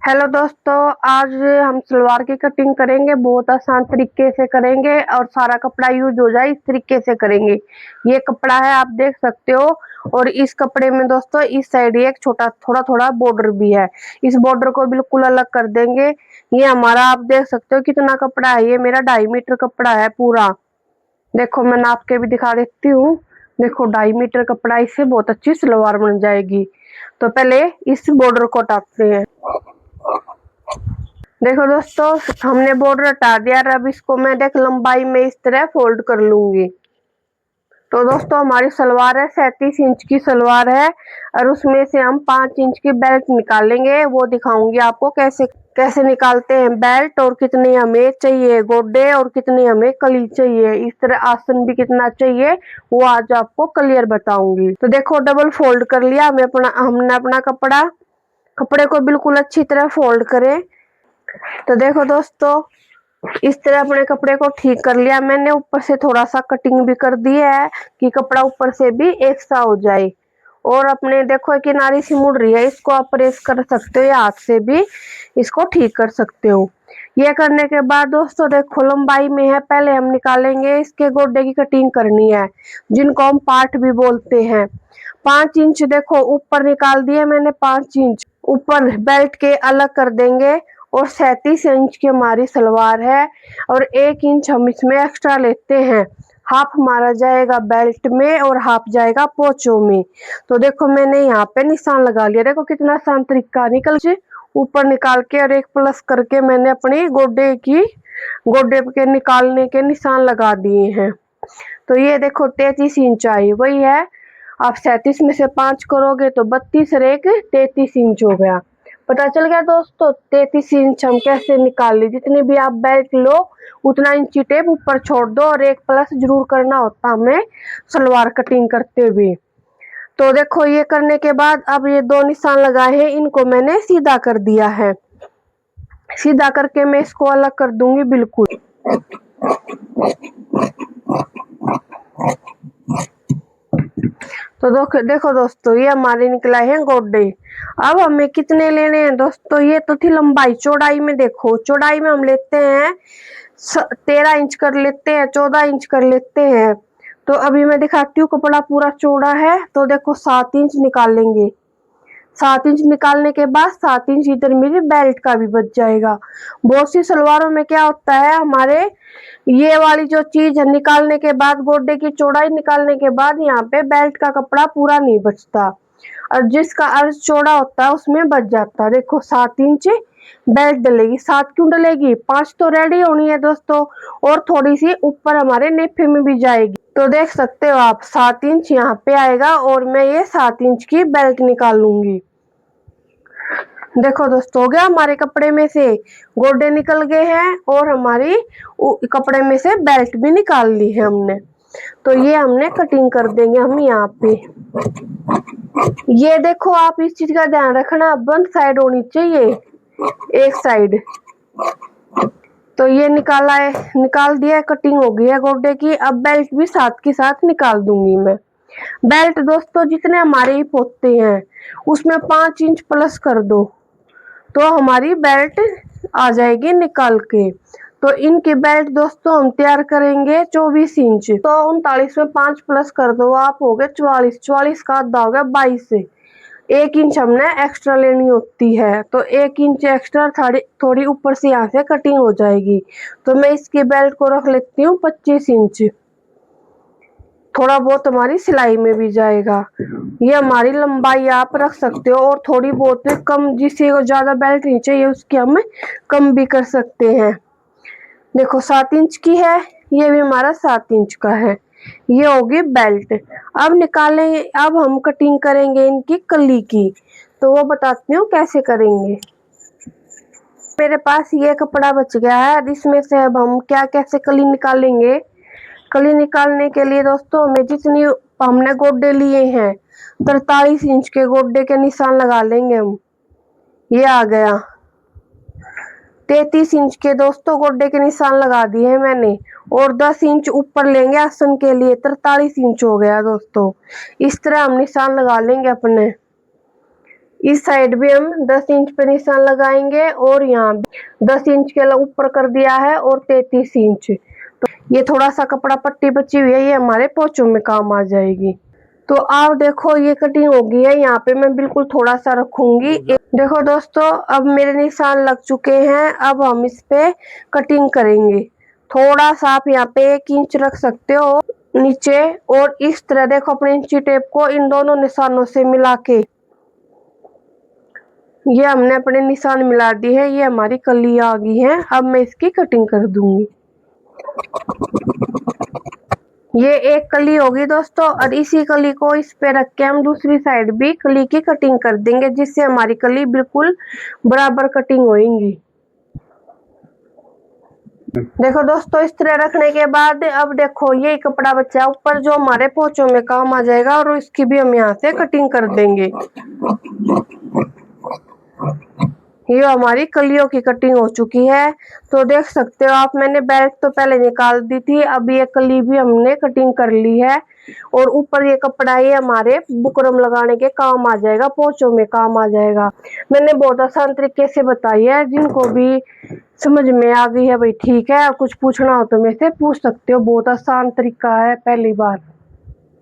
Hello दोस्तों, आज हम सलवार की कटिंग करेंगे। बहुत आसान तरीके से करेंगे और सारा कपड़ा यूज हो जाए इस तरीके से करेंगे। ये कपड़ा है, आप देख सकते हो। और इस कपड़े में दोस्तों इस साइड एक छोटा थोड़ा थोड़ा बॉर्डर भी है। इस बॉर्डर को बिल्कुल अलग कर देंगे। ये हमारा आप देख सकते हो कितना कपड़ा है। ये मेरा 2.5 मीटर कपड़ा है पूरा। देखो मैं नाप के भी दिखा देती हूँ। देखो 2.5 मीटर कपड़ा, इससे बहुत अच्छी सलवार बन जाएगी। तो पहले इस बॉर्डर को टापते हैं। देखो दोस्तों, हमने बॉर्डर हटा दिया। अब इसको मैं देख लंबाई में इस तरह फोल्ड कर लूंगी। तो दोस्तों हमारी सलवार है 37 इंच की सलवार है। और उसमें से हम 5 इंच की बेल्ट निकालेंगे। वो दिखाऊंगी आपको कैसे कैसे निकालते हैं बेल्ट, और कितनी हमें चाहिए गोडे और कितनी हमें कली चाहिए। इस तरह आसन भी कितना चाहिए वो आज आपको क्लियर बताऊंगी। तो देखो डबल फोल्ड कर लिया हमने अपना कपड़े को बिल्कुल अच्छी तरह फोल्ड करें। तो देखो दोस्तों, इस तरह अपने कपड़े को ठीक कर लिया मैंने। ऊपर से थोड़ा सा कटिंग भी कर दी है कि कपड़ा ऊपर से भी एक सा हो जाए। और अपने देखो किनारी सी मुड़ रही है, इसको आप प्रेस कर सकते हो या हाथ से भी इसको ठीक कर सकते हो। ये करने के बाद दोस्तों देखो लंबाई में है, पहले हम निकालेंगे इसके गोडे की कटिंग करनी है, जिनको हम पार्ट भी बोलते हैं। 5 इंच देखो ऊपर निकाल दिए मैंने। 5 इंच ऊपर बेल्ट के अलग कर देंगे। और 37 इंच की हमारी सलवार है। और 1 इंच हम इसमें एक्स्ट्रा लेते हैं। हाफ मारा जाएगा बेल्ट में और हाफ जाएगा पोंचों में। तो देखो मैंने यहाँ पे निशान लगा लिया। देखो कितना आसान तरीका, निकल से ऊपर निकाल के और एक प्लस करके मैंने अपनी गोडे के निकालने के निशान लगा दिए हैं। तो ये देखो 33 इंच आई, वही है। आप 37 में से 5 करोगे तो 32 और 1 33 इंच हो गया। पता चल गया दोस्तों 33 इंच हम कैसे निकाल ली। जितनी भी आप बेल्ट लो उतना इंची टेप ऊपर छोड़ दो, और एक प्लस जरूर करना होता हमें सलवार कटिंग करते हुए। तो देखो ये करने के बाद अब ये 2 निशान लगाए हैं, इनको मैंने सीधा कर दिया है। सीधा करके मैं इसको अलग कर दूंगी बिल्कुल। तो देखो दोस्तों, ये हमारे निकला है गोडे। अब हमें कितने लेने हैं दोस्तों, ये तो थी लंबाई। चौड़ाई में देखो, चौड़ाई में हम लेते हैं 13 इंच कर लेते हैं, 14 इंच कर लेते हैं। तो अभी मैं दिखाती हूँ, कपड़ा पूरा चौड़ा है तो देखो 7 इंच निकालेंगे। 7 इंच निकालने के बाद 7 इंच इधर मेरी बेल्ट का भी बच जाएगा। बहुत सी सलवारों में क्या होता है, हमारे ये वाली जो चीज है निकालने के बाद, गोडे की चौड़ाई निकालने के बाद यहाँ पे बेल्ट का कपड़ा पूरा नहीं बचता, और जिसका अर्ज चौड़ा होता है उसमें बच जाता है। देखो 7 इंच बेल्ट डलेगी। 7 क्यों डलेगी, 5 तो रेडी होनी है दोस्तों, और थोड़ी सी ऊपर हमारे नेफे में भी जाएगी। तो देख सकते हो आप 7 इंच यहाँ पे आएगा, और मैं ये 7 इंच की बेल्ट निकाल लूंगी। देखो दोस्तों, हो गया हमारे कपड़े में से गोडे निकल गए हैं, और हमारी कपड़े में से बेल्ट भी निकाल ली है हमने। तो ये हमने कटिंग कर देंगे हम यहाँ पे। ये देखो आप इस चीज का ध्यान रखना, वन साइड होनी चाहिए, एक साइड। तो ये निकाल दिया, कटिंग हो गई है गोडे की। अब बेल्ट भी साथ के साथ निकाल दूंगी मैं। बेल्ट दोस्तों जितने हमारे हिप होते हैं उसमें 5 इंच प्लस कर दो, तो हमारी बेल्ट आ जाएगी निकाल के। तो इनकी बेल्ट दोस्तों हम तैयार करेंगे 24 इंच। तो 39 में 5 प्लस कर दो, आप हो गए 44। 44 का आधा हो गया 22 से 1 इंच हमने एक्स्ट्रा लेनी होती है। तो 1 इंच एक्स्ट्रा थोड़ी ऊपर से यहाँ से कटिंग हो जाएगी। तो मैं इसकी बेल्ट को रख लेती हूँ 25 इंच। थोड़ा बहुत हमारी सिलाई में भी जाएगा। ये हमारी लंबाई आप रख सकते हो, और थोड़ी बहुत कम, जिसे ज्यादा बेल्ट नहीं चाहिए उसकी हम कम भी कर सकते हैं। देखो 7 इंच की है, ये भी हमारा 7 इंच का है। ये होगी बेल्ट। अब निकालेंगे, अब हम कटिंग करेंगे इनकी कली की। तो वो बताती हूँ कैसे करेंगे। मेरे पास ये कपड़ा बच गया है, इसमें से अब हम कैसे कली निकालेंगे। कली निकालने के लिए दोस्तों हमें जितनी हमने गोडे लिए हैं 43 इंच के गोडे के निशान लगा लेंगे हम। ये आ गया 33 इंच के दोस्तों गोडे के निशान लगा दिए हैं मैंने, और 10 इंच ऊपर लेंगे आसन के लिए, 43 इंच हो गया दोस्तों। इस तरह हम निशान लगा लेंगे अपने। इस साइड भी हम 10 इंच पे निशान लगाएंगे और यहाँ 10 इंच के ऊपर कर दिया है और 33 इंच। तो ये थोड़ा सा कपड़ा पट्टी बची हुई है, ये हमारे पोंचों में काम आ जाएगी। तो आप देखो ये कटिंग हो गई है, यहाँ पे मैं बिल्कुल थोड़ा सा रखूंगी। देखो दोस्तों अब मेरे निशान लग चुके हैं, अब हम इस पे कटिंग करेंगे। थोड़ा सा आप यहाँ पे 1 इंच रख सकते हो नीचे, और इस तरह देखो अपने इंची टेप को इन दोनों निशानों से मिला के ये हमने अपने निशान मिला दी है, ये हमारी कली आ गई है। अब मैं इसकी कटिंग कर दूंगी। ये एक कली होगी दोस्तों, और इसी कली को इस पे रख के हम दूसरी साइड भी कली की कटिंग कर देंगे, जिससे हमारी कली बिल्कुल बराबर कटिंग होगी। देखो दोस्तों इस तरह रखने के बाद अब देखो ये कपड़ा बचा है ऊपर जो हमारे पोंचों में काम आ जाएगा, और इसकी भी हम यहाँ से कटिंग कर देंगे। ये हमारी कलियों की कटिंग हो चुकी है, तो देख सकते हो आप, मैंने बेल्ट तो पहले निकाल दी थी, अब ये कली भी हमने कटिंग कर ली है। और ऊपर ये कपड़ा ये हमारे बुकरम लगाने के काम आ जाएगा, पोंचों में काम आ जाएगा। मैंने बहुत आसान तरीके से बताई है, जिनको भी समझ में आ गई है भाई ठीक है, और कुछ पूछना हो तो मेरे से पूछ सकते हो, बहुत आसान तरीका है, पहली बार।